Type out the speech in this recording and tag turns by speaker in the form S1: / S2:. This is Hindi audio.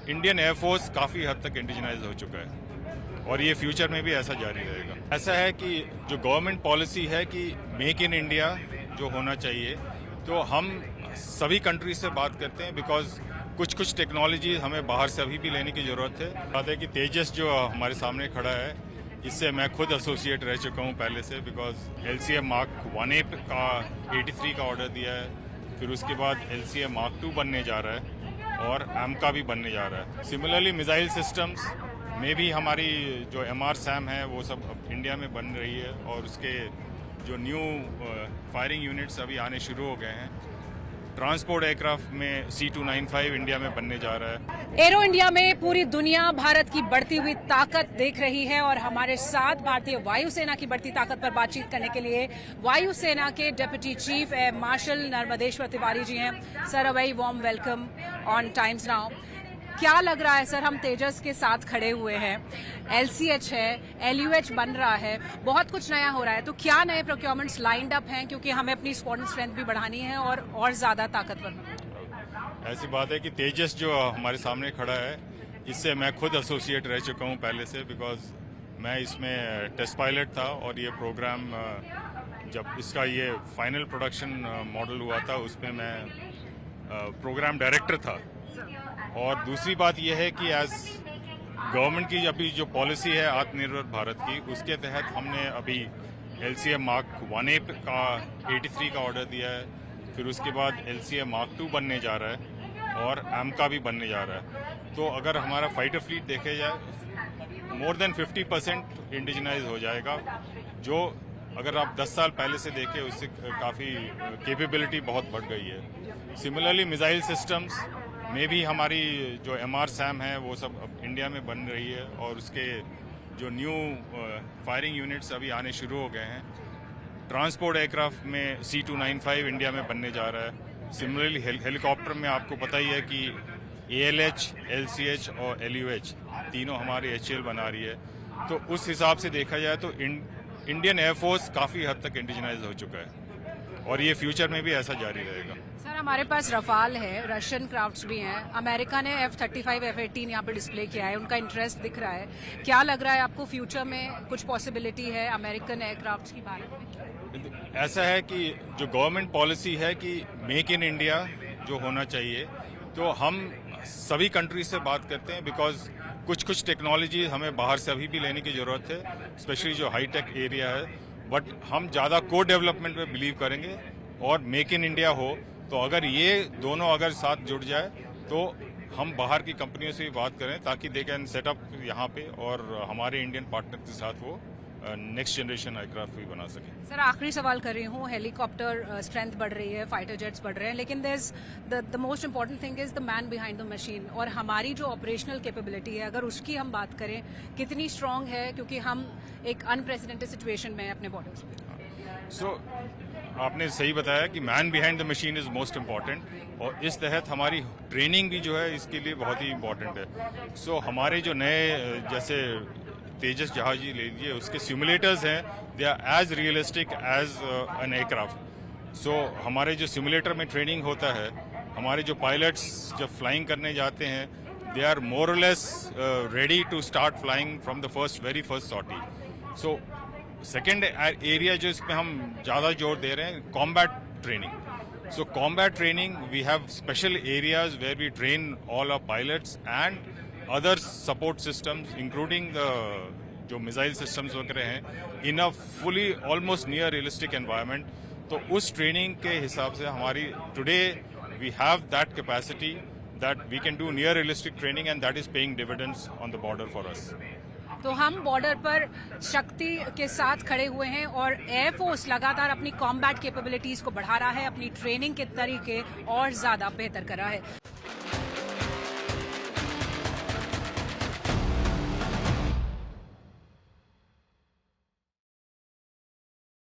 S1: इंडियन एयरफोर्स काफ़ी हद तक इंडिजनाइज हो चुका है और ये फ्यूचर में भी ऐसा जारी रहेगा। ऐसा है कि जो गवर्नमेंट पॉलिसी है कि मेक इन इंडिया जो होना चाहिए, तो हम सभी कंट्रीज से बात करते हैं बिकॉज कुछ टेक्नोलॉजी हमें बाहर से अभी भी लेने की ज़रूरत है। बात है कि तेजस जो हमारे सामने खड़ा है, इससे मैं खुद एसोसिएट रह चुका हूँ पहले से, बिकॉज LCA Mark 1A का 83 का ऑर्डर दिया है, फिर उसके बाद LCA Mark 2 बनने जा रहा है और AMCA भी बनने जा रहा है। सिमिलरली मिसाइल सिस्टम्स में भी हमारी जो MR-SAM है वो सब अब इंडिया में बन रही है और उसके जो न्यू फायरिंग यूनिट्स अभी आने शुरू हो गए हैं। ट्रांसपोर्ट एयरक्राफ्ट में C295 इंडिया में बनने जा रहा है।
S2: एरो इंडिया में पूरी दुनिया भारत की बढ़ती हुई ताकत देख रही है और हमारे साथ भारतीय वायुसेना की बढ़ती ताकत पर बातचीत करने के लिए वायुसेना के deputy chief air marshal Narmdeshwar Tiwari ji हैं। Sir, a very warm welcome on Times Now. क्या लग रहा है सर, हम तेजस के साथ खड़े हुए हैं, LCH है, LUH बन रहा है, बहुत कुछ नया हो रहा है, तो क्या नए प्रोक्योरमेंट्स लाइंड अप हैं, क्योंकि हमें अपनी स्क्वाड्रन स्ट्रेंथ भी बढ़ानी है और ज्यादा ताकतवर बनना।
S1: ऐसी बात है कि तेजस जो हमारे सामने खड़ा है, इससे मैं खुद एसोसिएट रह चुका हूँ पहले से, बिकॉज मैं इसमें टेस्ट पायलट था और ये प्रोग्राम जब इसका ये फाइनल प्रोडक्शन मॉडल हुआ था उसमें मैं प्रोग्राम डायरेक्टर था। और दूसरी बात यह है कि एज गवर्नमेंट की अभी जो पॉलिसी है आत्मनिर्भर भारत की, उसके तहत हमने अभी LCA Mark 1A का 83 का ऑर्डर दिया है, फिर उसके बाद LCA Mark 2 बनने जा रहा है और AMCA भी बनने जा रहा है। तो अगर हमारा फाइटर फ्लीट देखे जाए, मोर देन 50% इंडिजनाइज हो जाएगा, जो अगर आप 10 साल पहले से देखें उससे काफ़ी कैपेबिलिटी बहुत बढ़ गई है। सिमिलरली मिसाइल सिस्टम्स में भी हमारी जो MR-SAM है वो सब अब इंडिया में बन रही है और उसके जो न्यू फायरिंग यूनिट्स अभी आने शुरू हो गए हैं। ट्रांसपोर्ट एयरक्राफ्ट में C295 इंडिया में बनने जा रहा है। सिमिलरली हेलीकॉप्टर में आपको पता ही है कि ALH, LCH और LUH तीनों हमारी HAL बना रही है। तो उस हिसाब से देखा जाए तो इंडियन एयरफोर्स काफ़ी हद तक इंडिजनाइज हो चुका है और ये फ्यूचर में भी ऐसा जारी रहेगा।
S2: सर, हमारे पास रफाल है, रशियन क्राफ्ट्स भी हैं, अमेरिका ने F-35 F-18 यहाँ पे डिस्प्ले किया है, उनका इंटरेस्ट दिख रहा है। क्या लग रहा है आपको, फ्यूचर में कुछ पॉसिबिलिटी है अमेरिकन एयरक्राफ्ट्स की भारत में?
S1: ऐसा है कि जो गवर्नमेंट पॉलिसी है कि मेक इन इंडिया जो होना चाहिए, तो हम सभी कंट्रीज से बात करते हैं बिकॉज कुछ टेक्नोलॉजी हमें बाहर से अभी भी लेने की ज़रूरत है, स्पेशली जो हाईटेक एरिया है। बट हम ज़्यादा को डेवलपमेंट में बिलीव करेंगे और मेक इन इंडिया हो, तो अगर ये दोनों अगर साथ जुड़ जाए तो हम बाहर की कंपनियों से भी बात करें ताकि दे कैन सेटअप यहाँ पे और हमारे इंडियन पार्टनर के साथ वो नेक्स्ट जनरेशन एयरक्राफ्ट भी बना सके।
S2: सर, आखिरी सवाल कर रही हूँ, हेलीकॉप्टर स्ट्रेंथ बढ़ रही है, फाइटर जेट्स बढ़ रहे हैं, लेकिन the most important thing is the man behind the machine. और हमारी जो ऑपरेशनल कैपेबिलिटी है, अगर उसकी हम बात करें, कितनी स्ट्रांग है, क्योंकि हम एक अनप्रेसिडेंटेड सिचुएशन में हैं अपने बॉर्डर्स पे।
S1: आपने सही बताया कि man behind the machine is most important और इस तहत हमारी ट्रेनिंग भी जो है इसके लिए बहुत ही इम्पॉर्टेंट है। हमारे जो नए जैसे तेजस जहाज ले लीजिए, उसके सिमुलेटर्स हैं, they are as realistic as an aircraft. हमारे जो सिमुलेटर में ट्रेनिंग होता है, हमारे जो पायलट्स जब फ्लाइंग करने जाते हैं, they are more or less ready to start flying from the very first sortie. Second area जो इस पे हम ज़्यादा जोर दे रहे हैं, combat training. Combat training, we have special areas where we train all our pilots and other support systems including जो मिसाइल सिस्टम्स वगैरह हैं, in a fully almost near realistic environment. तो उस ट्रेनिंग के हिसाब से हमारी today we have that capacity that we can do near realistic training and that is paying dividends on the border for us.
S2: तो हम बॉर्डर पर शक्ति के साथ खड़े हुए हैं और एयरफोर्स लगातार अपनी कॉम्बैट कैपेबिलिटीज को बढ़ा रहा है, अपनी ट्रेनिंग के तरीके और ज्यादा बेहतर कर रहा है।